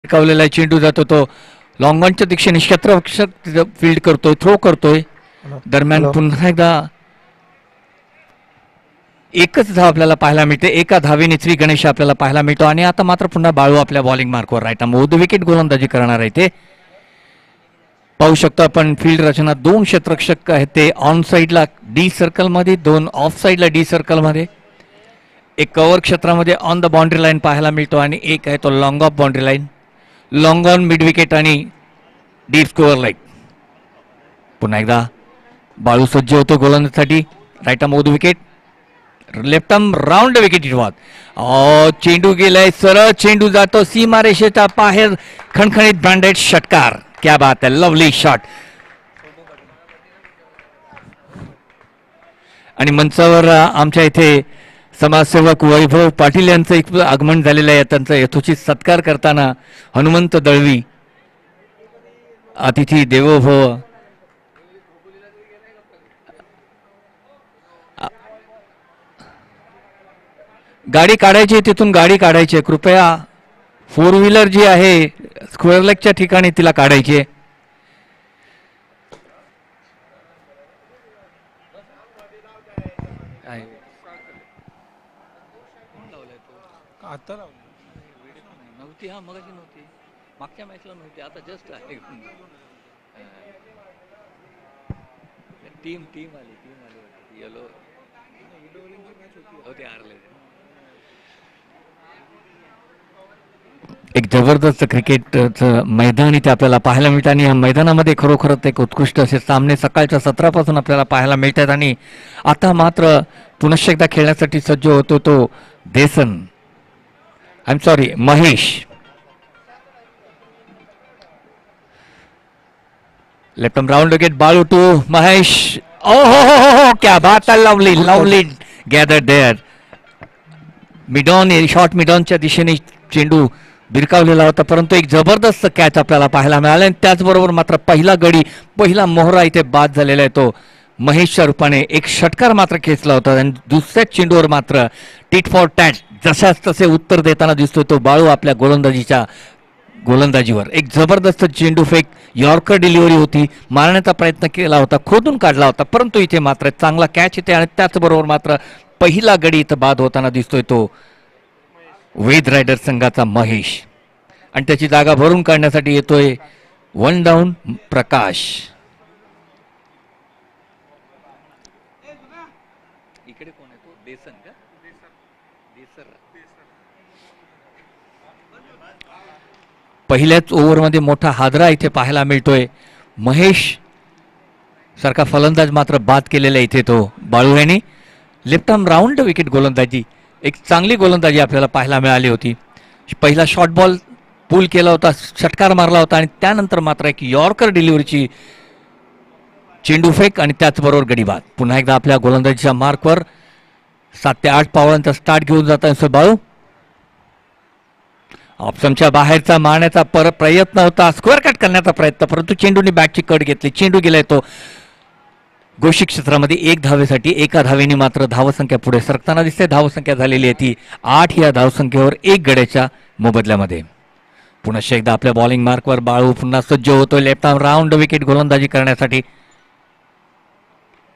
भिरकावलेला चेंडू जातो तो लॉंगॉनच्या दिशेने क्षेत्ररक्षक फील्ड करतोय, थ्रो करतोय. दरम्यान पुन्हा एकदा एकच धाव आपल्याला पाहायला मिळते. एका धावेने श्री गणेश आपल्याला पाहायला मिळतो आणि आता मात्र पुन्हा बाळू आपल्या बॉलिंग मार्कवर राईट आर्म विकेट गोलंदाजी करणार आहे. ते पाहू शकतो आपण फील्ड रचना. दोन क्षेत्ररक्षक आहेत ते ऑन साइडला डी सर्कलमध्ये, दोन ऑफ साइडला डी सर्कलमध्ये. एक कव्हर क्षेत्रामध्ये ऑन द बाउंड्री लाईन पाहायला मिळतो आणि एक आहे तो long off boundary line. Long on mid wicket आणि डीप स्कोअर लाईन. पुन्हा एकदा बाळू सज्ज होतो गोलंदाजीसाठी. Right arm wicket, left arm round wicket इटवाद. चेंडू गेलाय, सरळ चेंडू जातो सीमारेषेच्या बाहेर. खणखणीत ब्रँडेड षटकार. क्या बात आहे, लवली शॉट. आणि मंचावर आमच्या इथे समाजसेवक वैभव पाटील यांचं एक आगमन झालेलं आहे. त्यांचा यथोचित सत्कार करताना हनुमंत दळवी, अतिथी देवो भव. गाडी काढायची, तिथून गाडी काढायची. कृपया फोर व्हीलर जी आहे स्क्वेअर लेगच्या ठिकाणी तिला काढायची. नव्हती, हा मगाशी नव्हती, मागच्या मॅचला नव्हती, आता जस्ट आहे. टीम आली येलो होते हारले. एक जबरदस्त क्रिकेटचं मैदान इथे आपल्याला पाहायला मिळतं आणि या मैदानामध्ये खरोखरच एक उत्कृष्ट असे सामने सकाळच्या सत्रापासून आपल्याला पाहायला मिळतात. आणि आता मात्र पुनश्च एकदा खेळण्यासाठी सज्ज होतो तो Desan, I am sorry Mahesh. Left arm round wicket, Balu to Mahesh. ओ हो, क्या बात आहे, lovely gather there. Mid on, short मिडॉनच्या दिशेने चेंडू भिरकावलेला होता, परंतु एक जबरदस्त कॅच आपल्याला पाहायला मिळाला. आणि त्याचबरोबर मात्र पहिला गडी, पहिला मोहरा इथे बाद झालेला आहे तो महेशच्या रूपाने. एक षटकार मात्र खेचला होता आणि दुसऱ्याच चेंडूवर मात्र टिट फॉर टॅट जशाच तसे उत्तर देताना दिसतो तो बाळू आपल्या गोलंदाजीवर. एक जबरदस्त चेंडू फेक, यॉर्कर डिलिव्हरी होती, मारण्याचा प्रयत्न केला होता, खोदून काढला होता, परंतु इथे मात्र चांगला कॅच येते. आणि त्याचबरोबर मात्र पहिला गडी इथं बाद होताना दिसतोय तो वेद रायडर संघाचा महेश. आणि त्याची जागा भरून काढण्यासाठी येतोय वन डाऊन प्रकाश. इकडे कोण आहे तो, देसन का? पहिल्याच ओव्हरमध्ये मोठा हादरा इथे पाहायला मिळतोय. महेश सारखा फलंदाज मात्र बाद केलेला इथे तो बाळू यांनी. लेफ्ट आर्म राऊंड विकेट गोलंदाजी, एक चांगली गोलंदाजी आपल्याला पाहायला मिळाली होती. पहिला शॉर्ट बॉल पुल केला होता, षटकार मारला होता आणि त्यानंतर मात्र एक यॉर्कर डिलिव्हरीची चेंडू फेक आणि त्याचबरोबर गडी बाद. पुन्हा एकदा आपल्या गोलंदाजीच्या मार्कवर 7 ते 8 पावलांचा स्टार्ट घेऊन जात आहे बाळू. ऑप्शनच्या बाहेरचा मारण्याचा प्रयत्न होता, स्क्वेअर कट करण्याचा प्रयत्न, परंतु चेंडूने बॅटची कट घेतली. चेंडू गेलाय तो गोशी क्षेत्रामध्ये. एक धावेसाठी एका धावेने मात्र धावसंख्या पुढे सरकताना दिसते. धावसंख्या झालेली आहे ती 8. या धावसंख्येवर 1 गड्याच्या मोबदल्यामध्ये. पुन्हा एकदा आपल्या बॉलिंग मार्कवर बाळू पुन्हा सज्ज होतोय लेफ्ट आर्म राऊंड विकेट गोलंदाजी करण्यासाठी.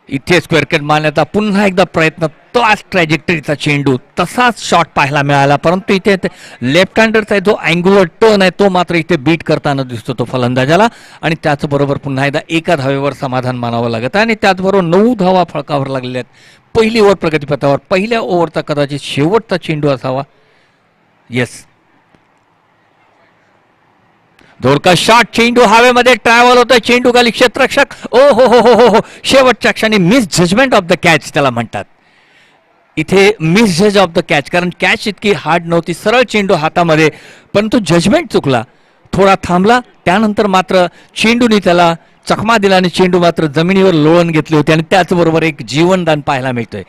इथे स्क्वेअर कट मारण्याचा पुन्हा एकदा प्रयत्न, तोच ट्रॅजेक्टरीचा चेंडू, तसाच शॉट पाहायला मिळाला, परंतु इथे लेफ्ट हँडरचा जो अँग्युलर टर्न आहे तो मात्र इथे बीट करताना दिसतो तो फलंदाजाला. आणि त्याचबरोबर पुन्हा एकदा एका धावेवर समाधान मानावं लागत आहे. आणि त्याचबरोबर 9 धावा फळकावर लागलेल्या आहेत. पहिली ओव्हर प्रगतीपथावर, पहिल्या ओव्हरचा कदाचित शेवटचा चेंडू असावा. येस, धोरका शॉट, चेंडू हवेमध्ये ट्रॅव्हल होतोय, चेंडू खाली क्षेत्ररक्षक. ओ हो हो हो हो, शेवटच्या क्षणी misjudgement of the catch त्याला म्हणतात. इथे misjudge of the catch, कारण कॅच इतकी हार्ड नव्हती, सरळ चेंडू हातामध्ये, परंतु जजमेंट चुकला. थोडा थांबला, त्यानंतर मात्र चेंडूने त्याला चकमा दिला आणि चेंडू मात्र जमिनीवर लोळण घेतली होती. आणि त्याचबरोबर एक जीवनदान पाहायला मिळतोय.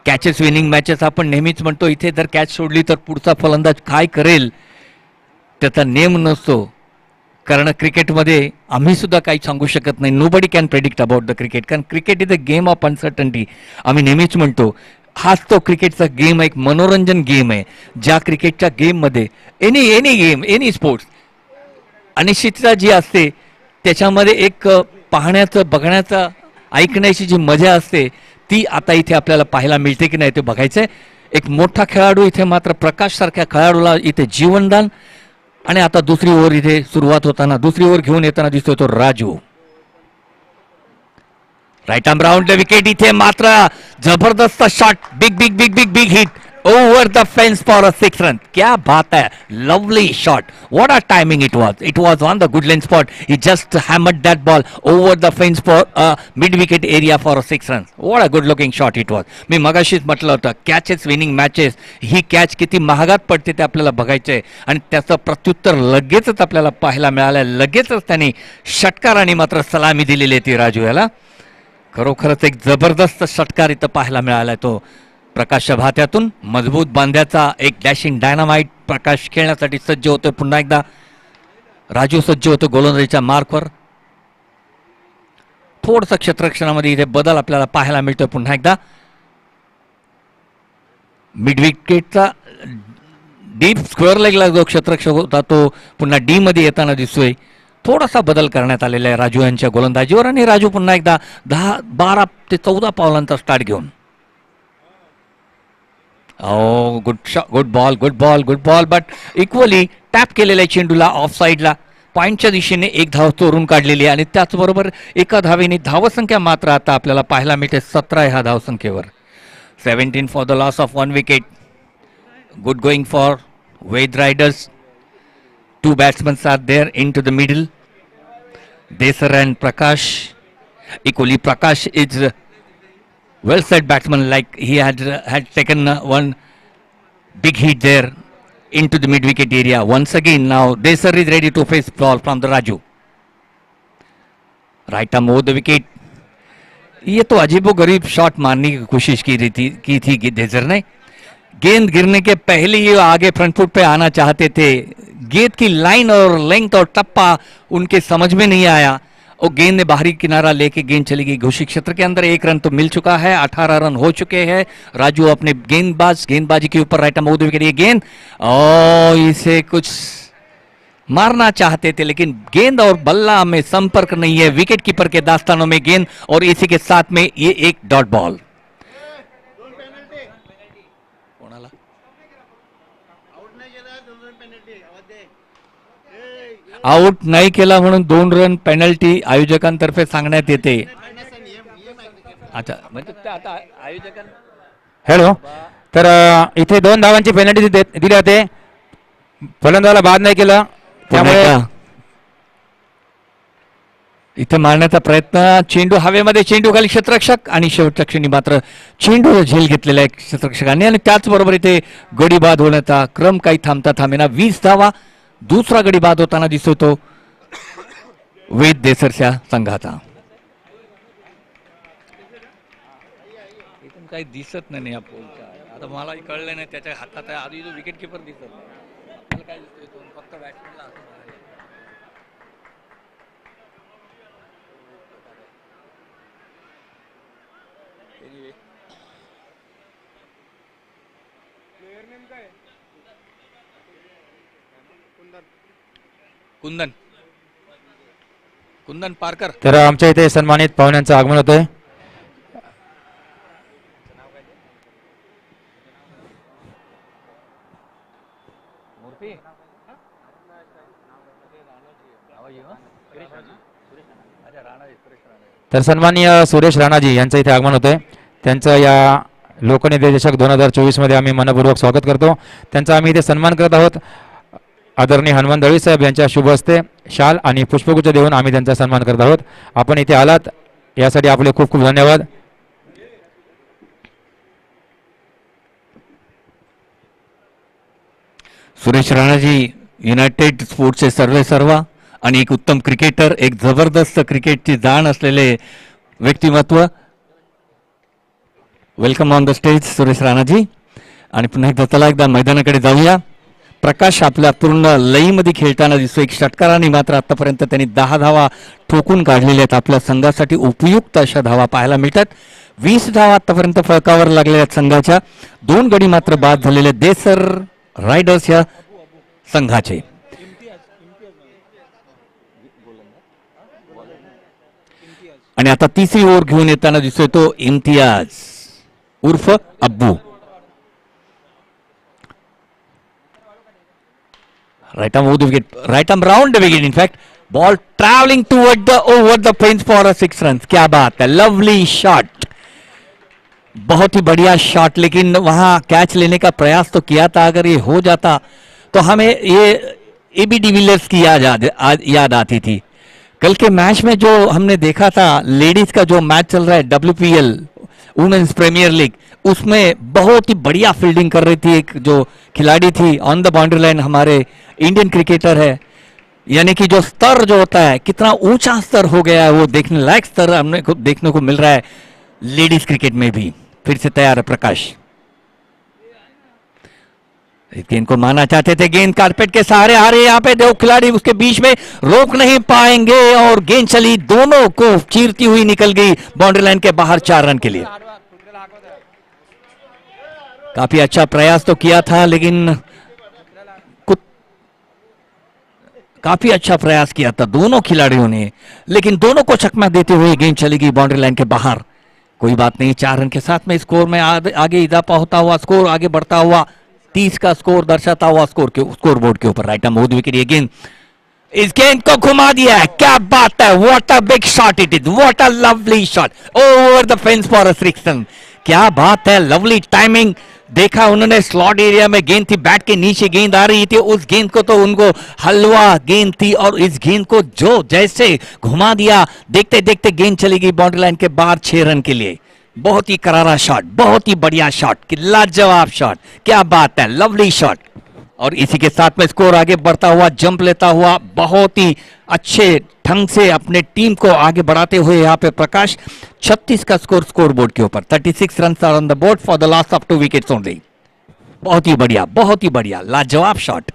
कॅचेस विनिंग मॅचेस आपण नेहमीच म्हणतो, इथे जर कॅच सोडली तर पुढचा फलंदाज काय करेल त्याचा नेम नसतो. कारण क्रिकेटमध्ये आम्ही सुद्धा काही सांगू शकत नाही. Nobody can predict about the cricket, कारण cricket is a game of uncertainty. आम्ही नेहमीच म्हणतो हाच तो क्रिकेटचा गेम, एक मनोरंजन गेम आहे. ज्या क्रिकेटच्या गेममध्ये एनी गेम, एनी स्पोर्ट्स, अनिश्चितता जी असते त्याच्यामध्ये एक पाहण्याचं, बघण्याचं, ऐकण्याची जी मजा असते ती आता इथे आपल्याला पाहायला मिळते की नाही ते बघायचंय. एक मोठा खेळाडू इथे मात्र प्रकाश सारख्या खेळाडूला इथे जीवनदान. आणि आता दुसरी ओव्हर इथे सुरुवात होताना, दुसरी ओव्हर घेऊन येताना दिसतोय तो Raju. Right arm round the wicket. इथे मात्र जबरदस्त shot, big big big big big hit over the fence for a 6 run. क्या बात है, lovely shot. What a timing it was. It was on the good lane spot. He just hammered that ball over the fence for a mid wicket area for a 6 runs. What a good looking shot it was. मी मगाशीच म्हटलं होतं catches winning matches, ही catch किती महागात पडते ते आपल्याला बघायचंय आणि त्याचं प्रत्युत्तर लगेचच आपल्याला पाहायला मिळालं. लगेचच त्यांनी षटकाराने मात्र सलामी दिलेली आहे ती राजू याला. खरोखरच एक जबरदस्त षटकार इथं पाहायला मिळालाय तो प्रकाशच्या भात्यातून. मजबूत बांध्याचा एक डॅशिंग डायनामाइट. प्रकाश खेळण्यासाठी सज्ज होतोय पुन्हा एकदा. राजू सज्ज होतो गोलंदाजीच्या मार्कवर. थोडस क्षेत्ररक्षणामध्ये इथे बदल आपल्याला पाहायला मिळतोय पुन्हा एकदा. मिड विकेटचा डीप स्क्वेअर लेगला जो क्षेत्ररक्षक होता तो पुन्हा डी मध्ये येताना दिसतोय. थोडासा बदल करण्यात आलेला आहे राजू यांच्या गोलंदाजीवर आणि राजू पुन्हा एकदा 12 ते 14 पावलांचा स्टार्ट घेऊन. Good shot, good ball, good ball, good ball. But equally tap केलेल्या चेंडूला ऑफ साईडला पॉईंटच्या दिशेने एक धाव चोरून काढलेली आहे आणि त्याचबरोबर एका धावेने धावसंख्या मात्र आता आपल्याला पाहायला मिळते 17 ह्या धावसंख्येवर. 17 for the loss of 1 wicket. Good going for Ved riders. 2 batsmen are there into the middle. Desar and Prakash. Equally, Prakash is well set batsman, like he had taken one big hit there into the mid wicket area. Once again, now Desar is ready to face ball from the Raju. Right arm over the wicket. ये तो अजीबो गरीब shot मारने की कोशिश की थी देसर ने. गेंद गिरने के पहले ही आगे फ्रंट फुट पे आना चाहते थे. गेंद की लाइन और लेंथ और टप्पा उनके समझ में नहीं आया और गेंद ने बाहरी किनारा लेके गेंद चली गई घोषित क्षेत्र के अंदर. 1 रन तो मिल चुका है, 18 रन हो चुके हैं. राजू अपने गेंदबाजी के ऊपर राइट आर्म विकेट. ये गेंद और इसे कुछ मारना चाहते थे लेकिन गेंद और बल्ला में संपर्क नहीं है. विकेट कीपर के दास्तानों में गेंद और इसी के साथ में ये एक डॉट बॉल. आउट नाही केला म्हणून 2 रन पेनल्टी आयोजकांतर्फे सांगण्यात येते. अच्छा म्हणजे आता आयोजकां हॅलो, तर इथे 2 धावांची पेनल्टी दिली जाते. फलंदाजाला बाद नाही केलं त्यामुळे इथे मारण्याचा प्रयत्न. चेंडू हवेमध्ये, चेंडू खाली क्षेत्ररक्षक आणि शेवटच्या क्षणी मात्र चेंडू झेल घेतलेला आहे क्षेत्ररक्षकांनी आणि त्याचबरोबर इथे गडी बाद होण्याचा क्रम काही थांबता थांबेना. 20 धावा दुसरा गडी बाद होताना दिसतो तो वेद देसरच्या संघाचा. काही दिसत नाही आता मला कळलं नाही त्याच्या हातात आहे. आधी जो विकेट किपर दिसत नाही काय दिसतोय फक्त बॅट्समॅनला. कुंदन कुंदन पारकर. तर आमच्या इथे सन्मानित पाहुण्यांचं आगमन होतंय. तर सन्माननीय सुरेश राणाजी यांचं इथे आगमन होतंय. त्यांचं या लोकनिर्देशक 2024 मध्ये आम्ही मनपूर्वक स्वागत करतो. त्यांचा आम्ही इथे सन्मान करत आहोत. आदरणीय हनुमान दळवी साहेब यांच्या शुभ हस्ते शाल आणि पुष्पगुच्छ देऊन आम्ही त्यांचा सन्मान करत आहोत. आपण इथे आलात यासाठी आपले खूप खूप धन्यवाद. सुरेश राणाजी युनायटेड स्पोर्ट्सचे सर्वेसर्वा आणि एक उत्तम क्रिकेटर, एक जबरदस्त क्रिकेटची जाण असलेले व्यक्तिमत्व. Welcome on the stage Suresh Ranaji. आणि पुन्हा एकदा चला एकदा मैदानाकडे जाऊया. प्रकाश आपल्या पूर्ण लईमध्ये खेळताना दिसतो. एक षटकाराने मात्र आतापर्यंत त्यांनी 10 धावा ठोकून काढलेल्या आहेत. आपल्या संघासाठी उपयुक्त अशा धावा पाहायला मिळतात. 20 धावा आतापर्यंत फळकावर लागलेल्या आहेत संघाच्या. 2 गडी मात्र बाद झालेले देसर रायडर्स या संघाचे. आणि आता तिसरी ओव्हर घेऊन येताना दिसतोय तो इम्तियाज उर्फ अब्बू. Right arm over the wicket, right arm round the wicket. In fact, ball traveling toward the over the fence for a 6 runs. क्या बात है, lovely shot, बहुत ही बढ़िया शॉट. लेकिन वहां कैच लेने का प्रयास तो किया था. अगर ये हो जाता तो हमें ये एबी डिविलियर्स की याद आती थी. कल के मैच में जो हमने देखा था, लेडीज का जो मैच चल रहा है WPL वुमेन्स प्रीमियर लीग, उसमें बहुत ही बढ़िया फील्डिंग कर रही थी एक जो खिलाड़ी थी ऑन द बाउंड्री लाइन. हमारे इंडियन क्रिकेटर है, यानी कि जो स्तर जो होता है, कितना ऊंचा स्तर हो गया है, वो देखने लायक स्तर हमने देखने को मिल रहा है लेडीज क्रिकेट में भी. फिर से तैयार है प्रकाश. इस गेंद को मारना चाहते थे, गेंद कारपेट के सहारे आ रही है. यहाँ पे दो खिलाड़ी उसके बीच में रोक नहीं पाएंगे और गेंद चली, दोनों को चीरती हुई निकल गई बाउंड्री लाइन के बाहर 4 रन के लिए. काफी अच्छा प्रयास तो किया था, लेकिन काफी अच्छा प्रयास किया था दोनों खिलाड़ियों ने, लेकिन दोनों को चकमा देते हुए गेंद चली गई बाउंड्री लाइन के बाहर. कोई बात नहीं, 4 रन के साथ में स्कोर में आगे इजाफा होता हुआ, स्कोर आगे बढ़ता हुआ 30 का स्कोर दर्शाता हुआ स्कोर बोर्ड के ऊपर. Right arm over the wicket. ये गेंद, इस गेंद को घुमा दिया है. क्या बात है, what a big shot it is, what a lovely shot over the fence for a 6 run. क्या बात है, लवली टाइमिंग. देखा उन्होंने, स्लॉट एरिया में गेंद थी, बैट के नीचे गेंद आ रही थी, उस गेंद को तो उनको हलवा गेंद थी और इस गेंद को जो जैसे घुमा दिया, देखते देखते गेंद चली गई बाउंड्री लाइन के बाहर 6 रन के लिए. बहुत ही करारा शॉट, बहुत ही बढ़िया शॉट, लाजवाब शॉट. क्या बात है, लवली शॉट. और इसी के साथ में स्कोर आगे बढ़ता हुआ, जंप लेता हुआ, बहुत ही अच्छे ढंग से अपने टीम को आगे बढ़ाते हुए यहाँ पे प्रकाश 36 का स्कोर बोर्ड के ऊपर. 36 run are on the board for the last of 2 wickets only. बहुत ही बढ़िया, बहुत ही बढ़िया, लाजवाब शॉट.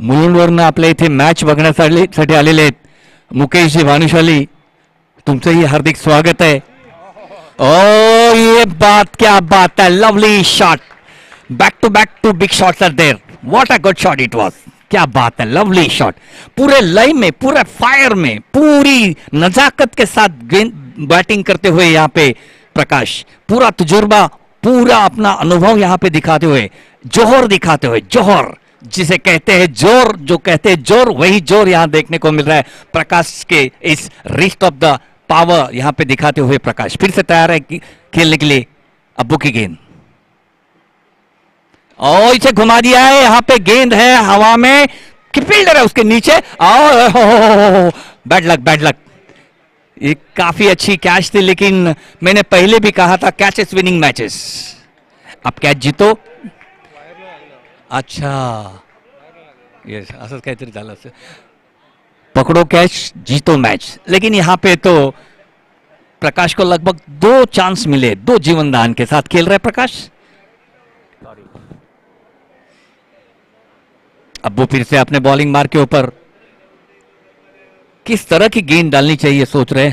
मुलुंडवरनं आपल्या इथे मॅच बघण्यासाठी आलेले आहेत मुकेशजी भानुशाली, तुमचंही हार्दिक स्वागत आहे. ओ ये बात, क्या बात है, lovely shot. Back to big shots are there. What a good shot it was. क्या बात है, लवली शॉट. पूरे लय में, पूरे फायर में, पूरी नजाकत के साथ बैटिंग करते हुए यहाँ पे प्रकाश, पूरा तजुर्बा, पूरा अपना अनुभव यहाँ पे दिखाते हुए, जोहर दिखाते हुए, जोहर जिसे कहते हैं जोर, जो कहते हैं जोर, वही जोर यहाँ देखने को मिल रहा है प्रकाश के इस रिस्ट ऑफ द पावर यहाँ पे दिखाते हुए. प्रकाश फिर से तैयार है खेलने के लिए. अब्बू की गेंद, और इसे घुमा दिया है. यहाँ पे गेंद है हवा में, फील्डर है उसके नीचे. बैड लक, बैड लक. ये काफी अच्छी कैच थी, लेकिन मैंने पहले भी कहा था कैच इज विनिंग मैचेस. अब कैच जीतो. अच्छा, यस, असंच काहीतरी झालं असेल. पकड़ो कैच, जीतो मैच. लेकिन यहाँ पे तो प्रकाश को लगभग 2 चांस मिले, 2 जीवनदान के साथ खेल रहे प्रकाश. अब वो फिर से अपने बॉलिंग मार के ऊपर किस तरह की गेंद डालनी चाहिए सोच रहे.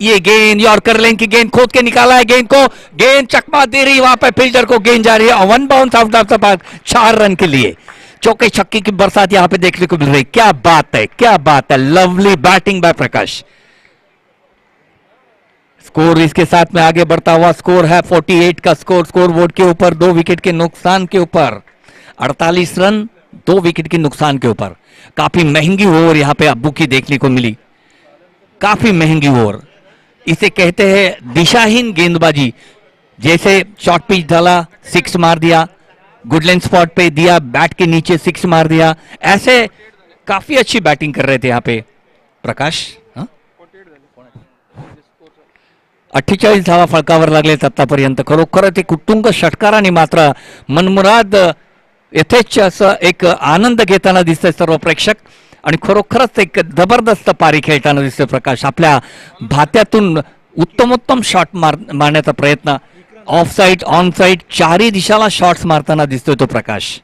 ये गेंद यॉर्कर लेन की गेंद खोद के निकाला है गेंद को, गेंद चकमा दे रही, वहां पर फील्डर को गेंद जा रही है. 1 bounce out of the park, 4 run के लिए. चौके छक्के की बरसात यहां पे देखने को मिल रही. क्या बात है, क्या बात है, लवली बैटिंग बाय प्रकाश. स्कोर इसके साथ में आगे बढ़ता हुआ, स्कोर है 48 का स्कोर बोर्ड के ऊपर, 2 विकेट के नुकसान के ऊपर. 48 रन 2 विकेट के नुकसान के ऊपर. काफी महंगी ओवर यहां पे अब्बू की देखने को मिली, काफी महंगी ओवर. इसे कहते हैं दिशाहीन गेंदबाजी. जैसे शॉर्ट पिच डाला, 6 मार दिया, गुडलैंड स्पॉट पे दिया, बैट के नीचे 6 मार दिया. ऐसे काफी अच्छी बैटिंग कर रहे थे यहाँ पे प्रकाश. 48 धावा फळकावर लागलेत आतापर्यंत. खरोखर ते कुटुंब षटकाराने मात्र मनमुराद यथेच्छ असं एक आनंद घेताना दिसतंय सर्व प्रेक्षक, आणि खरोखरच एक जबरदस्त पारी खेळताना दिसतोय प्रकाश. आपल्या भात्यातून उत्तमोत्तम शॉट मारण्याचा प्रयत्न, ऑफ साइड, ऑन साइड, चारही दिशाला शॉट्स मारताना दिसतोय तो प्रकाश.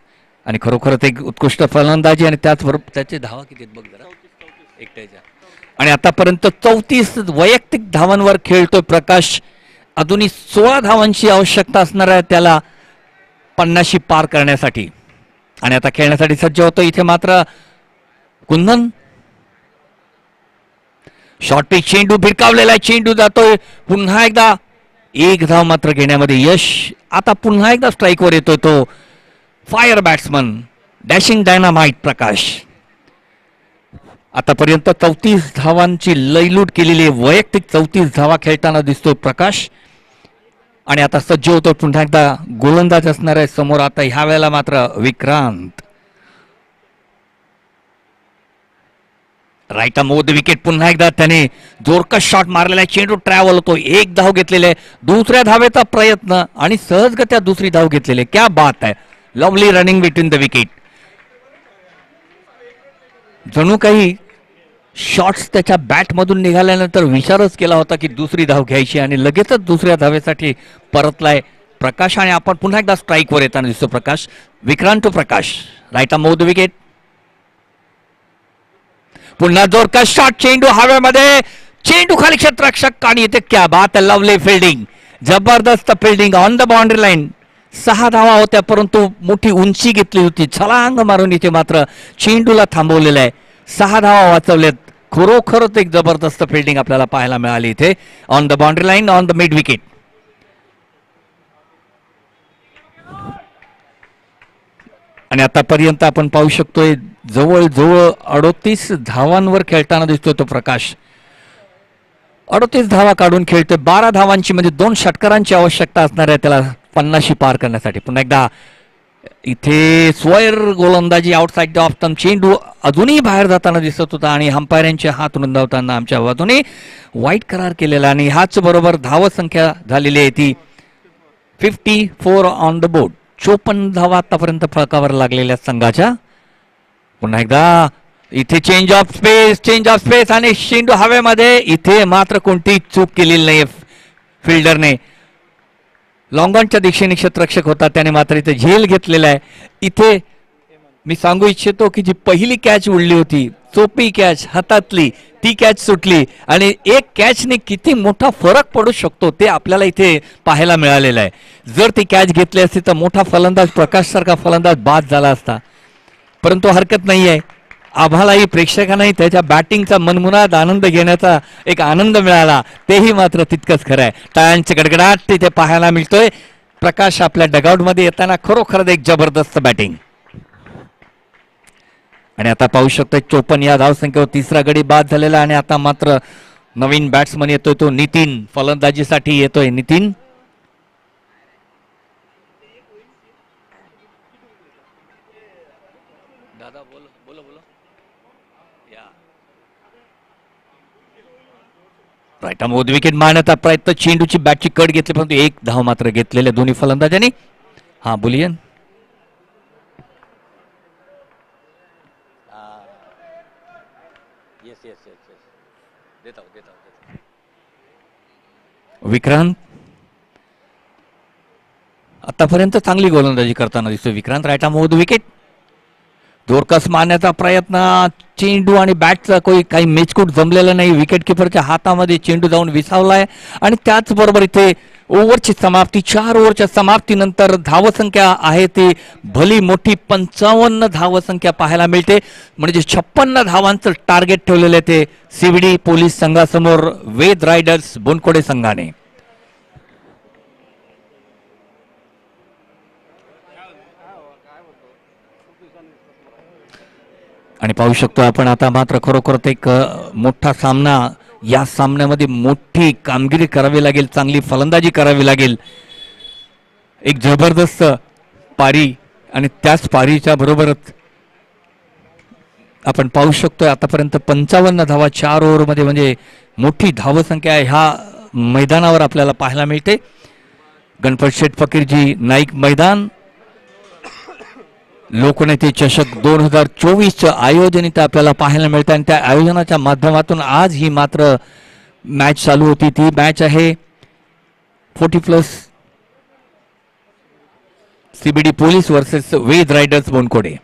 आणि खरोखरच एक उत्कृष्ट फलंदाजी, आणि त्याचबरोबर त्याचे धावा किती बघ जरा एकट्याच्या. आणि आतापर्यंत 34 वैयक्तिक धावांवर खेळतोय प्रकाश. अजूनही 16 धावांची आवश्यकता असणार आहे त्याला 50शी पार करण्यासाठी. आणि आता खेळण्यासाठी सज्ज होतो इथे मात्र कुंदन. शॉर्ट पिच चेंडू भिरकावलेला आहे, चेंडू जातोय पुन्हा एकदा. एक धाव मात्र घेण्यामध्ये यश. आता पुन्हा एकदा स्ट्राईकवर येतोय तो फायर बॅट्समन डॅशिंग डायनामाइट प्रकाश. आतापर्यंत 34 धावांची लयलूट केलेली, वैयक्तिक 34 धावा खेळताना दिसतोय प्रकाश. आणि आता सज्ज होतो पुन्हा एकदा गोलंदाज असणार आहे समोर. आता ह्या वेळेला मात्र विक्रांत. राईट मोद विकेट. पुन्हा एकदा त्याने जोरकस शॉट मारलेला, चेंडू ट्रॅव्हल होतो. एक धाव घेतलेले आहे, दुसऱ्या धावेचा प्रयत्न आणि सहजगत्या दुसरी धाव घेतलेली. क्या बात आहे, lovely running between the wicket. जणू काही शॉट्स त्याच्या बॅटमधून निघाल्यानंतर विचारच केला होता की दुसरी धाव घ्यायची आणि लगेचच दुसऱ्या धावेसाठी परतलाय प्रकाश. आणि आपण पुन्हा एकदा स्ट्राईकवर येताना दिसतो प्रकाश. विक्रांत टू प्रकाश. राईट मोद विकेट. पुन्हा जोरकस शॉट, चेंडू हवेमध्ये, चेंडू खाली क्षेत्ररक्षक आणि इथे क्या बात आहे, लवली फिल्डिंग, जबरदस्त fielding on the boundary line. 6 धावा होत्या परंतु मोठी उंची घेतली होती, छलांग मारून इथे मात्र चेंडूला थांबवलेलं आहे. 6 धावा वाचवल्यात. खरोखरच एक जबरदस्त फिल्डिंग आपल्याला पाहायला मिळाली इथे on the boundary line on the mid wicket. आणि आतापर्यंत आपण पाहू शकतोय जवळजवळ 38 धावांवर खेळताना दिसतोय तो प्रकाश. 38 धावा काढून खेळतोय. 12 धावांची म्हणजे 2 षटकारांची आवश्यकता असणार आहे त्याला 50शी पार करण्यासाठी. पुन्हा एकदा इथे स्वैर गोलंदाजी आउटसाइड द ऑफ स्टंप. चेंडू अजूनही बाहेर जाताना दिसत होता आणि अंपायरांचे हात रुंदावताना आमच्या बाजूने वाईट करार केलेला. आणि ह्याच बरोबर धावसंख्या झालेली आहे ती 54 ऑन द बोर्ड. 54 धावा आतापर्यंत फळकावर लागलेल्या संघाच्या. पुन्हा एकदा इथे चेंज ऑफ स्पेस आणि चेंडू हवेमध्ये. इथे मात्र कोणतीही चूक केलेली नाही फिल्डरने. लॉंगॉनच्या दिशेने क्षेत्ररक्षक होता त्याने मात्र इथे झेल घेतलेला आहे. इथे मी सांगू इच्छितो की जी पहिली कॅच उडली होती, सोपी कॅच हातातली, ती कॅच सुटली आणि एक कॅचने किती मोठा फरक पडू शकतो ते आपल्याला इथे पाहायला मिळालेलं आहे. जर ती कॅच घेतली असती तर मोठा फलंदाज प्रकाश सारखा फलंदाज बाद झाला असता. परंतु हरकत नाही आहे, आम्हालाही प्रेक्षकांनाही त्याच्या बॅटिंगचा मनमुराद आनंद घेण्याचा एक आनंद मिळाला, तेही मात्र तितकंच खरं आहे. टाळ्यांची गडगडाट तिथे पाहायला मिळतोय. प्रकाश आपल्या डगआउटमध्ये येताना खरोखरच एक जबरदस्त बॅटिंग. आणि आता पाहू शकतो 54 या धावसंख्येवर तिसरा गडी बाद झालेला. आणि आता मात्र नवीन बॅट्समन येतोय तो नितीन, फलंदाजीसाठी येतोय नितीन. दादा बोलो बोलो बोलो या. राईट मोद विकेट मारण्याचा प्रयत्न, चेंडूची बॅटची कट घेतली परंतु एक धाव मात्र घेतलेल्या दोन्ही फलंदाजांनी. हा बोलिये. विक्रांत आतापर्यंत चांगली गोलंदाजी करताना दिसतोय विक्रांत. राईट मोद विकेट. जोरकस मारण्याचा प्रयत्न, चेंडू आणि बॅटचा काही मेचकूट जमलेला नाही. विकेट किपरच्या हातामध्ये चेंडू जाऊन विसावलाय. आणि त्याचबरोबर इथे ओव्हरची समाप्ती, 4 ओव्हरच्या समाप्तीनंतर धावसंख्या आहे ती भली मोठी 55 धावसंख्या पाहायला मिळते. म्हणजे 56 धावांचं टार्गेट ठेवलेलं आहे ते सीबीडी पोलीस संघासमोर वेद रायडर्स बोनकोडे संघाने. आणि पाहू शकतो आपण आता मात्र खरोखर एक मोठा सामना. या सामन्यामध्ये मोठी कामगिरी करावी लागेल, चांगली फलंदाजी करावी लागेल. एक जबरदस्त पारी आणि त्याच पारीच्या बरोबरच आपण पाहू शकतोय आतापर्यंत 55 धावा 4 ओव्हरमध्ये, म्हणजे मोठी धावसंख्या ह्या मैदानावर आपल्याला पाहायला मिळते. गणपत शेठ फकीरजी नाईक मैदान, लोकनेते चषक 2024चं आयोजन इथं आपल्याला पाहायला मिळतं. आणि त्या आयोजनाच्या माध्यमातून आज ही मात्र मॅच चालू होती. ती मॅच आहे 40+ सीबीडी पोलीस वर्सेस वेद रायडर्स बोनकोडे.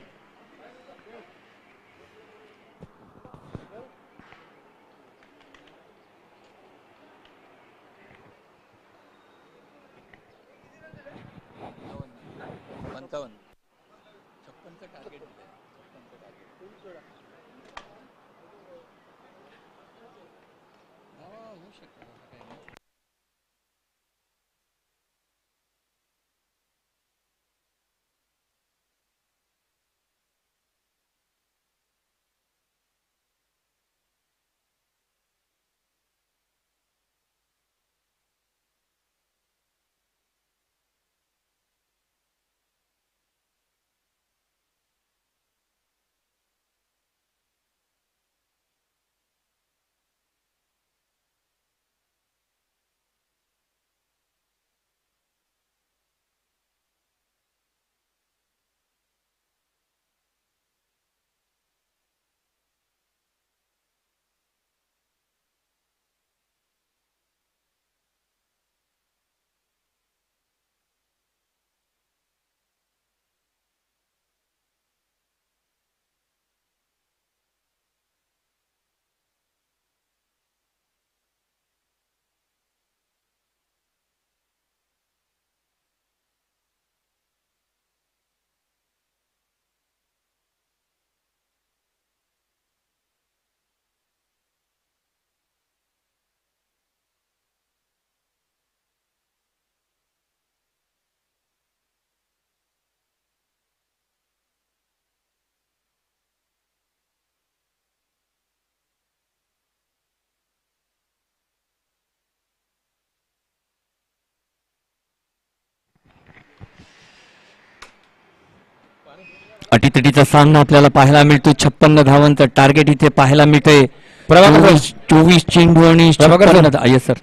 अटीतटीचा सामना आपल्याला पाहायला मिळतो. 56 धावांचं टार्गेट इथे पाहायला मिळतंय. प्रभाकर सर. 24 चेंडू आणि प्रभाकर सर. 56 yes sir.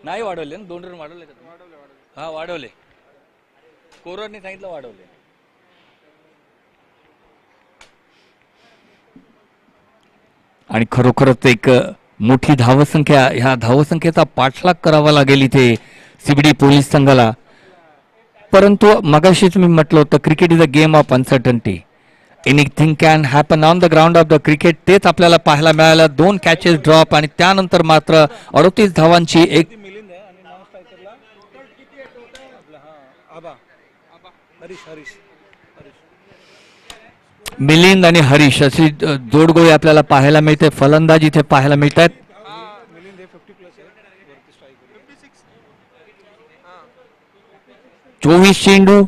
नाही वाढवले ना, 2 रन वाढवले. हा वाढवले, कोररने सांगितलं वाढवले. आणि खरोखरच एक मोठी धावसंख्या, ह्या धावसंख्येचा पाठलाग करावा लागेल इथे सीबीडी पोलीस संघाला. परंतु मगाशीच मी म्हटलं होतं, cricket is a game of uncertainty. Anything can happen on the ground of the cricket. तेच आपल्याला पाहायला मिळालं. 2 कॅचेस ड्रॉप आणि त्यानंतर मात्र 38 धावांची एक मिलिंद आणि हरीश अशी जोडगोळी आपल्याला पाहायला मिळते. फलंदाज इथे पाहायला मिळत आहेत. 24 चेंडू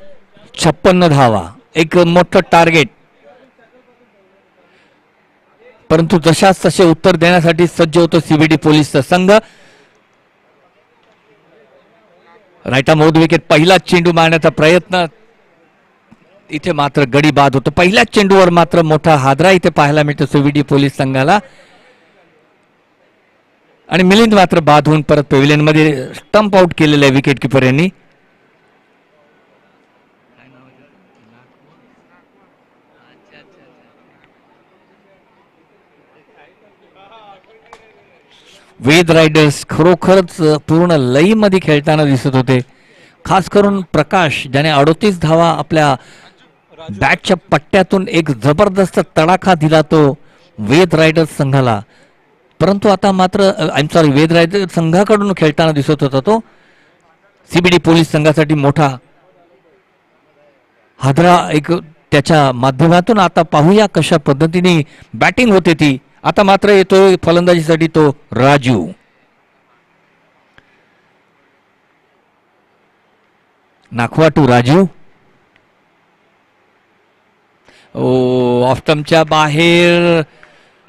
56 धावा, एक मोठं टार्गेट. परंतु जशाच तसे उत्तर देण्यासाठी सज्ज होतो सीबीडी पोलीसचा संघ. राईटा मौद विकेट. पहिला चेंडू मारण्याचा प्रयत्न, इथे मात्र गडी बाद होतो. पहिल्याच चेंडूवर मात्र मोठा हादरा इथे पाहायला मिळतो सीबीडी पोलीस संघाला. आणि मिलिंद मात्र बाद होऊन परत पॅव्हिलियन मध्ये स्टंप आउट केलेलं आहे विकेट किपर यांनी. वेद रायडर्स खरोखरच पूर्ण लई मध्ये खेळताना दिसत होते. खास करून प्रकाश, ज्याने 38 धावा आपल्या बॅटच्या पट्ट्यातून एक जबरदस्त तडाखा दिला तो वेद रायडर्स संघाला. परंतु आता मात्र वेद रायडर्स संघाकडून खेळताना दिसत होता तो. सीबीडी पोलीस संघासाठी मोठा हादरा एक त्याच्या माध्यमातून. आता पाहूया कशा पद्धतीने बॅटिंग होते ती. आता मात्र येतोय फलंदाजीसाठी तो राजू. नाखवा टू राजू. ऑफ स्टंपच्या बाहेर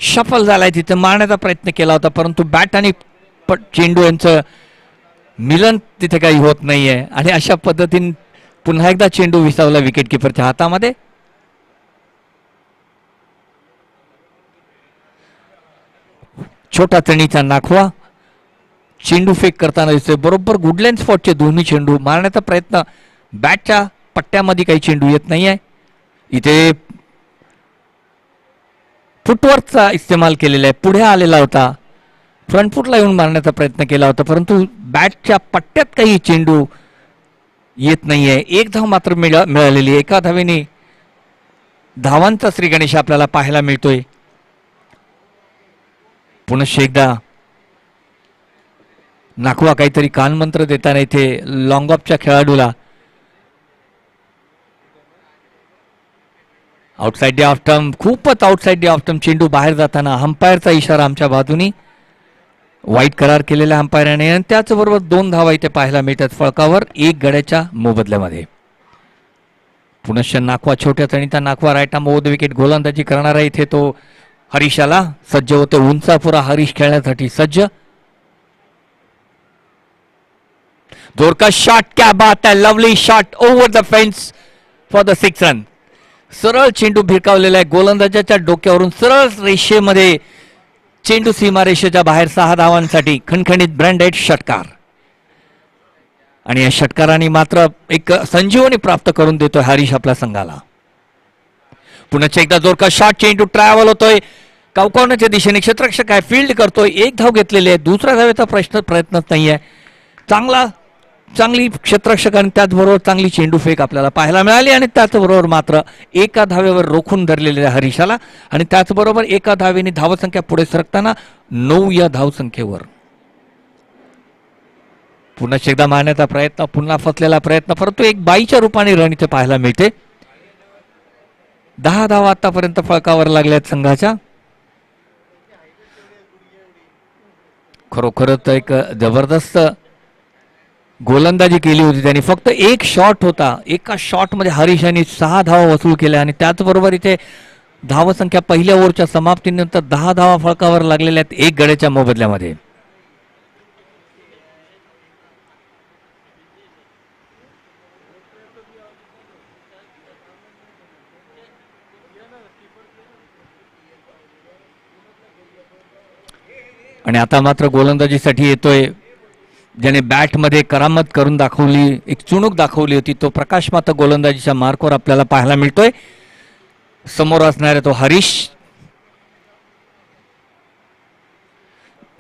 शफल झालाय. तिथे मारण्याचा प्रयत्न केला होता, परंतु बॅट आणि चेंडू यांचं मिलन तिथे काही होत नाहीये. आणि अशा पद्धतीने पुन्हा एकदा चेंडू विसावला विकेट किपरच्या हातामध्ये. छोटा तणीचा नाखवा चेंडू फेक करताना दिसतोय. बरोबर गुडलँड स्पॉटचे दोन्ही चेंडू मारण्याचा प्रयत्न. बॅटच्या पट्ट्यामध्ये काही चेंडू येत नाहीये. इथे फुटवर्कचा इस्तेमाल केलेला आहे. पुढे आलेला होता, फ्रंट फुटला येऊन मारण्याचा प्रयत्न केला होता, परंतु बॅटच्या पट्ट्यात काही चेंडू येत नाहीये. एक धाव मात्र मिळालेली. एका धावेने धावांचा श्री गणेश आपल्याला पाहायला मिळतोय. पुनश्च एकदा नाखवा काहीतरी कानमंत्र देताना इथे लॉंग ऑफच्या खेळाडूला आउटसाइड दी ऑफ टर्म, खूपच आउटसाइड दी ऑफ टर्म. चेंडू बाहेर जाताना अंपायरचा इशारा आमच्या बाजूनी, वाईट करार केलेल्या अंपायराने. आणि त्याचबरोबर 2 धावा इथे पाहायला मिळतात फळकावर 1 गड्याच्या मोबदल्यामध्ये. पुनश्च नाखवा, छोट्या तणीचा नाखवा right arm over the wicket. गोलंदाजी करणारा इथे तो हरीश आला, सज्ज होते उंचापुरा हरीश खेळण्यासाठी सज्ज. जोरका शॉट, क्या बात है, lovely shot over the fence for the 6 run. सरळ चेंडू भिरकावलेला आहे गोलंदाजाच्या डोक्यावरून, सरळ रेषेमध्ये चेंडू सीमारेषेच्या बाहेर 6 धावांसाठी खणखणीत ब्रँडेड षटकार. आणि या षटकाराने मात्र एक संजीवनी प्राप्त करून देतोय हरीश आपल्या संघाला. पुन्हा एकदा जोरका शॉट, चेंडू ट्रॅव्हल होतोय कावकावण्याच्या दिशेने, क्षेत्ररक्षक आहे, फील्ड करतोय, 1 धाव घेतलेली आहे, दुसऱ्या धावेचा प्रयत्नच नाही आहे. चांगली क्षेत्ररक्षक आणि त्याचबरोबर चांगली चेंडू फेक आपल्याला पाहायला मिळाली. आणि त्याचबरोबर मात्र 1 धावेवर रोखून धरलेल्या हरीशाला. आणि त्याचबरोबर 1 धावेने धावसंख्या पुढे सरकताना 9 या धावसंख्येवर. पुन्हा एकदा मारण्याचा प्रयत्न, पुन्हा फसलेला प्रयत्न, परंतु एक बाईच्या रूपाने रन इथे पाहायला मिळते. 10 धावा आतापर्यंत फळकावर लागल्यात संघाच्या. खरोखरच एक जबरदस्त गोलंदाजी केली होती त्यांनी. फक्त 1 शॉट होता, एका शॉटमध्ये हरीश यांनी 6 धावा वसूल केल्या. आणि त्याचबरोबर इथे धावसंख्या पहिल्या ओव्हरच्या समाप्तीनंतर 10 धावा फळकावर लागलेल्या आहेत 1 गड्याच्या मोबदल्यामध्ये. आणि आता मात्र गोलंदाजीसाठी येतोय ज्याने बॅटमध्ये करामत करून दाखवली, एक चुणूक दाखवली होती, तो प्रकाश मात्र गोलंदाजीच्या मार्कवर आपल्याला पाहायला मिळतोय. समोर असणारा तो हरीश,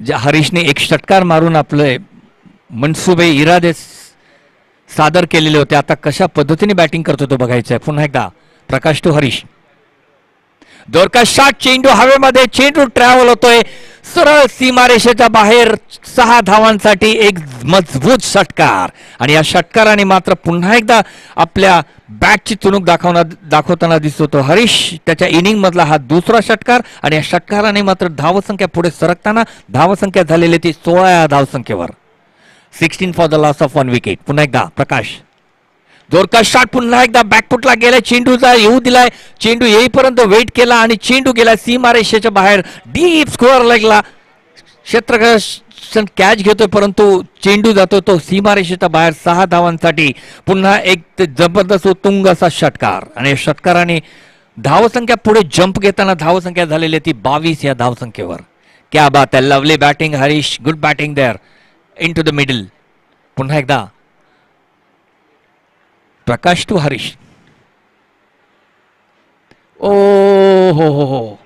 ज्या हरीशने एक षटकार मारून आपले मनसुबे इरादे सादर केलेले होते. आता कशा पद्धतीने बॅटिंग करतो तो बघायचं आहे. पुन्हा एकदा प्रकाश टू हरीश. जोरका शॉट, चेंडू हवेमध्ये, चेंडू ट्रॅव्हल होतोय सरळ सीमारेषेच्या बाहेर 6 धावांसाठी एक मजबूत षटकार. आणि या षटकाराने मात्र पुन्हा एकदा आपल्या बॅटची चुणूक दाखवताना दिसतो तो हरीश. त्याच्या इनिंग मधला हा दुसरा षटकार. आणि या षटकाराने मात्र धावसंख्या पुढे सरकताना धावसंख्या झालेली ती 16 या धावसंख्येवर. 16 for the loss of 1 wicket. पुन्हा एकदा प्रकाश. जोरका शॉट, पुन्हा एकदा बॅकफुटला गेलाय, चेंडूचा येऊ दिलाय, चेंडू येईपर्यंत वेट केला आणि चेंडू गेला सीमारेषेच्या बाहेर डीप स्कोअर लेगला. क्षेत्ररक्षक कॅच घेतोय परंतु चेंडू जातो तो सीमारेषेच्या बाहेर 6 धावांसाठी. पुन्हा एक जबरदस्त उत्तुंग असा षटकार. आणि षटकाराने धावसंख्या पुढे जंप घेताना धावसंख्या झालेली ती 22 या धावसंख्येवर. क्या बात आहे, lovely batting Harish, good batting there in to the middle. पुन्हा एकदा प्रकाश टू हरीश. ओ हो,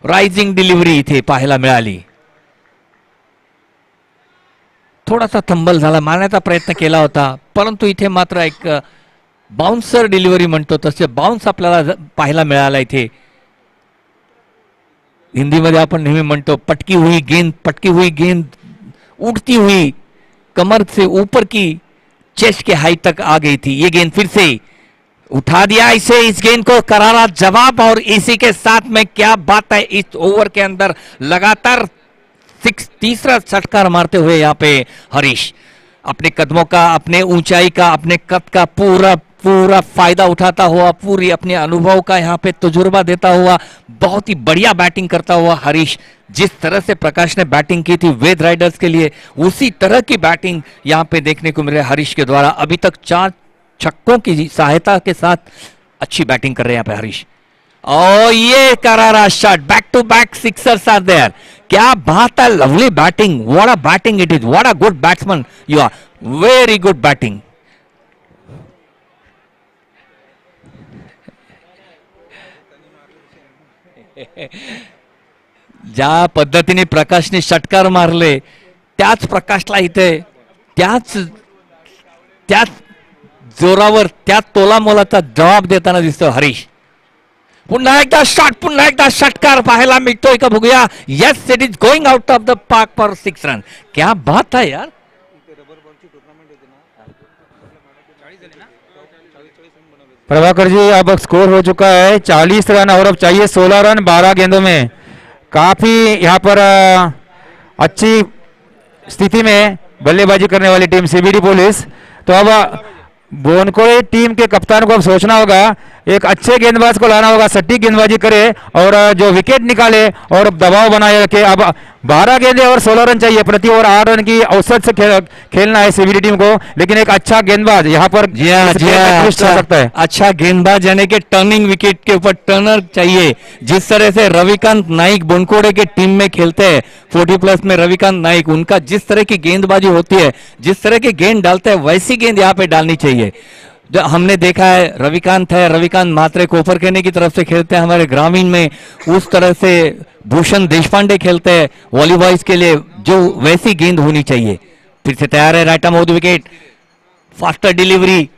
रायझिंग डिलिव्हरी इथे पाहायला मिळाली. थोडासा थंबल झाला, मारण्याचा प्रयत्न केला होता परंतु इथे मात्र एक बाउन्सर डिलिव्हरी म्हणतो तसे बाउन्स आपल्याला पाहायला मिळाला. इथे हिंदीमध्ये आपण नेहमी म्हणतो पटकी हुई गेंद उड़ती हुई कमर से ऊपर की चेस्ट के हाई तक आ गई थी. ये गेंद फिर से उठा दिया इसे, इस गेंद को करारा जवाब. और इसी के साथ में क्या बात है, इस ओवर के अंदर लगातार 6 तीसरा षटकार मारते हुए यहाँ पे हरीश अपने कदमों का, अपने ऊंचाई का, अपने कद का पूरा फायदा उठाता हुआ, पूरी अपने अनुभव का यहाँ पे तजुर्बा देता हुआ बहुत ही बढ़िया बैटिंग करता हुआ हरीश. जिस तरह से प्रकाश ने बैटिंग की थी वेद राइडर्स के लिए, उसी तरह की बैटिंग यहाँ पे देखने को मिल रही है हरीश के द्वारा. अभी तक 4 छक्कों की सहायता के साथ अच्छी बैटिंग कर रहे हैं यहाँ पे हरीश. और ये करारा shot, back to back sixers are there. क्या बात है, lovely batting, what a batting it is, what a good batsman you are, very good batting. ज्या पद्धतीने प्रकाशने षटकार मारले त्याच प्रकाशला इथे त्याच जोरावर त्या तोलामोलाचा जवाब देताना दिसतो हरीश. पुन्हा एकदा शॉट, पुन्हा एकदा षटकार पाहायला मिळतोय का बघूया. Yes, it is going out of the park for 6 run. क्या बात है यार. प्रभाकर जी अब स्कोर हो चुका है 40 रन और अब चाहिए 16 रन 12 गेंदों में। काफी यहाँ पर अच्छी स्थिति में बल्लेबाजी करने वाली टीम सीबीडी पुलिस। तो अब बोनकोड़े टीम के कप्तान को अब सोचना होगा, एक अच्छे गेंदबाज को लाना होगा, सटीक गेंदबाजी करे और जो विकेट निकाले और दबाव बनाए रखे। अब 12 गेंदें और 16 रन चाहिए, प्रति ओवर 8 रन की औसत से खेलना है सीबीडी टीम को, लेकिन एक अच्छा गेंदबाज यहाँ पर सकता है। अच्छा गेंदबाज यानी कि टर्निंग विकेट के ऊपर टर्नर चाहिए। जिस तरह से रविकांत नाइक बोनकोड़े के टीम में खेलते हैं 40+ में, रविकांत नाइक, उनका जिस तरह की गेंदबाजी होती है, जिस तरह की गेंद डालते हैं, वैसी गेंद यहाँ पे डालनी चाहिए। जो हमने देखा है रविकांत म्हात्रे कोपरखेने की तरफ से खेलते हैं हमारे ग्रामीण में, उस तरह से भूषण देशपांडे खेलते हैं वॉलीबॉयज के लिए, जो वैसी गेंद होनी चाहिए। फिर से तैयार है right arm wicket, faster delivery,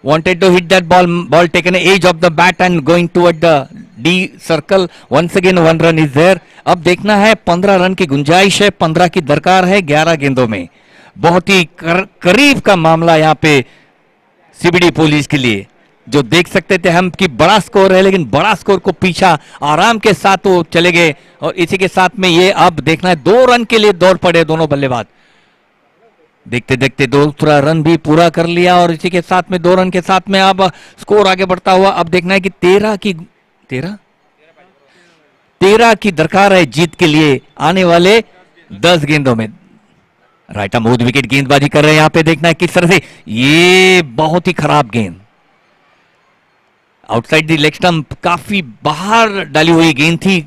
wanted to hit that ball taken edge of the bat and going toward the D circle. Once again 1 run is there. अब देखना है 15 रन की गुंजाइश है, 15 की दरकार है 11 गेंदों में। बहुत ही करीब का मामला यहाँ पे सीबीडी पुलिस के लिए, जो देख सकते थे हम कि बड़ा स्कोर है, लेकिन बड़ा स्कोर को पीछा आराम के साथ वो चले गए। और इसी के साथ में ये अब देखना है 2 रन के लिए दौड़ पड़े दोनों बल्लेबाज। देखते देखते दूसरा रन भी पूरा कर लिया और इसी के साथ में 2 रन के साथ में अब स्कोर आगे बढ़ता हुआ। अब देखना है कि 13 की दरकार है जीत के लिए आने वाले 10 गेंदों में। राइट आर्म विकेट गेंदबाजी कर रहे हैं यहाँ पे, देखना है किस तरह से, ये बहुत ही खराब गेंद, आउटसाइड द लेग स्टंप, काफी बाहर डाली हुई गेंद थी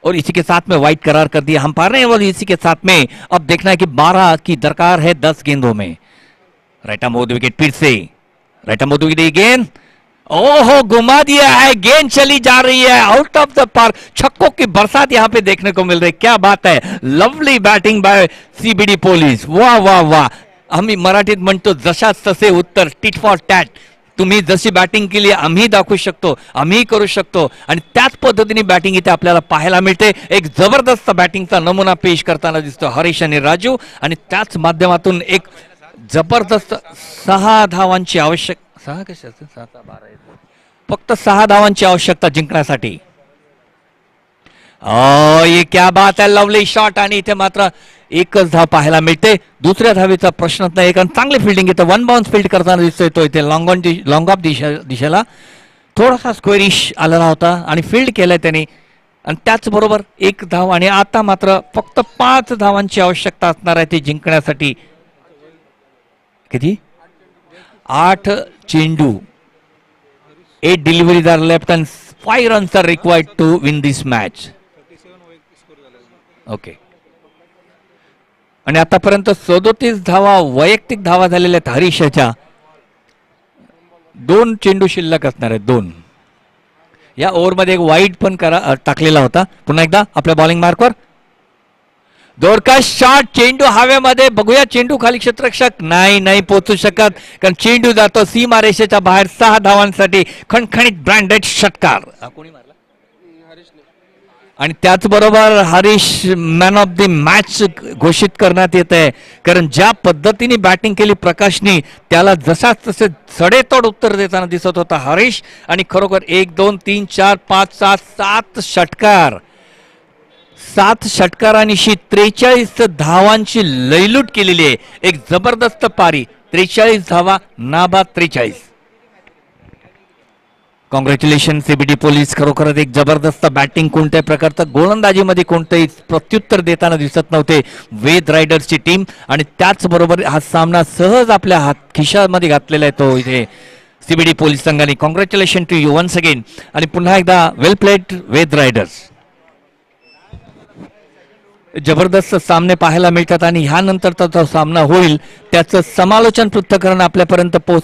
और इसी के साथ में वाइड करार कर दिया हम पा रहे हैं। और इसी के साथ में अब देखना है कि 12 की दरकार है 10 गेंदों में। राइट आर्म विकेट, फिर से राइट आर्म विकेट, गेंद ओहो घुमा दिया है, गेंद चली जा रही है आउट ऑफ द पार्क। छक्कों की बरसात यहाँ पे देखने को मिल रही है, क्या बात है, lovely batting bye CBD police, वाह वाह वाह। आम्ही मराठीत म्हणतो जशाच तसे उत्तर, टिट फॉर टॅट। तुम्ही जशी बॅटिंग केली आम्ही दाखवू शकतो, आम्ही करू शकतो, आणि त्याच पद्धतीने बॅटिंग इथे आपल्याला पाहायला मिळते। एक जबरदस्त बॅटिंगचा नमुना पेश करताना दिसतो हरीश आणि राजू, आणि त्याच माध्यमातून एक जबरदस्त 6 धावांची आवश्यक, 6 कशा 7-12 फक्त 6 धावांची आवश्यकता जिंकण्यासाठी। ये क्या बात है, लवली शॉट, आणि इथे मात्र एकच धाव पाहायला मिळते। दुसऱ्या धावेचा प्रश्नच नाही, कारण चांगली फिल्डिंग इथे 1 बाउन्स फील्ड करताना दिसतोय तो इथे लॉंग ऑफ दिशेला थोडासा स्क्वेरिश आलेला होता आणि फील्ड केलाय त्याने, आणि त्याचबरोबर 1 धाव, आणि आता मात्र फक्त 5 धावांची आवश्यकता असणार आहे ते जिंकण्यासाठी। किती 8 चेंडू, 8 deliveries are left and 5 runs are required to win this match. Okay, आणि आतापर्यंत 37 धावा वैयक्तिक धावा झालेल्या आहेत हरीशच्या। 2 चेंडू शिल्लक असणार आहेत, 2। या ओव्हरमध्ये एक वाईड पण टाकलेला होता। पुन्हा एकदा आपल्या बॉलिंग मार्कवर दोरका शॉट, चेंडू हवेमध्ये, बघूया चेंडू खाली क्षेत्ररक्षक नाही पोहोचू शकत, कारण चेंडू जातो सीमारेषेच्या बाहेर। 6 धावांसाठी खणखणीत ब्रँडेड षटकार, कोणी मारला, आणि त्याचबरोबर Harish man of the match घोषित करण्यात येत आहे, कारण ज्या पद्धतीने बॅटिंग केली प्रकाशनी, त्याला जशाच तसे सडेतोड उत्तर देताना दिसत होता हरीश। आणि खरोखर 1 2 3 4 5 6 7 षटकार, 7 षटकारांशी 43 धावांची लयलूट केलेली आहे। एक जबरदस्त पारी, 43 धावा नाबाद 43। कॉंग्रॅच्युलेशन सीबीडी पोलीस, खरोखरच एक जबरदस्त बॅटिंग, कोणत्याही प्रकारचं गोलंदाजीमध्ये कोणतेही प्रत्युत्तर देताना दिसत नव्हते वेद रायडर्सची टीम, आणि त्याचबरोबर हा सामना सहज आपल्या खिशामध्ये घातलेला आहे तो इथे सीबीडी पोलीस संघाने। Congratulation to you once again, आणि पुन्हा एकदा वेल प्लेड वेद रायडर्स। जबरदस्त सामने पाहायला मिळतात, आणि ह्यानंतरचा जो सामना होईल त्याचं समालोचन पृथक्करण आपल्यापर्यंत पोहोच